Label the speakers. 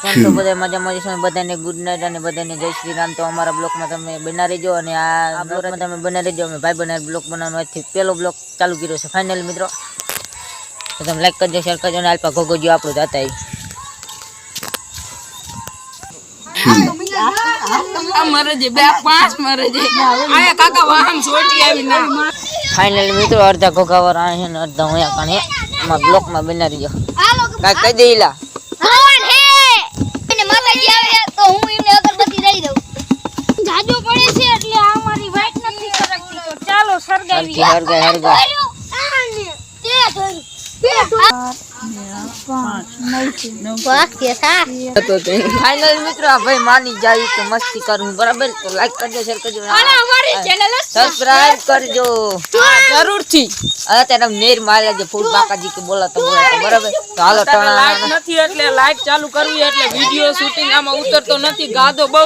Speaker 1: તો બધા મજામાં જશો બધાને ગુડ નાઇટ અને બધાને જય શ્રી રામ। તો અમારા બ્લોકમાં તમે બના રહેજો અને આ બ્લોકમાં તમે બના રહેજો। અમે ભાઈ બના બ્લોક બનાવવાનો આજથી પહેલો બ્લોક ચાલુ કર્યો છે ફાઇનલ મિત્રો। તો તમે લાઈક કરજો શેર કરજો અને આલ્પા ગોગોજો આપણું જાતા ફાઇનલ મિત્રો અડધા ઘોઘાવાર આ છે ને અડધા હોયા કાણે અમારા બ્લોકમાં બના રહેજો। કાઈ કહી દેલા फाइनल मित्रों भाई मानी जाए तो मस्ती करूं बराबर। तो लाइक करजो शेर करजो सब्सक्राइब करजो जरूर थी। અત્યારે નેર મારે જે ફૂલ બાકાજી કે બોલાતો બરાબર। તો હાલો લાઈક નથી એટલે લાઈક ચાલુ કરવી એટલે વિડિયો શૂટિંગ આમાં ઉતરતો નથી ગાદો બહુ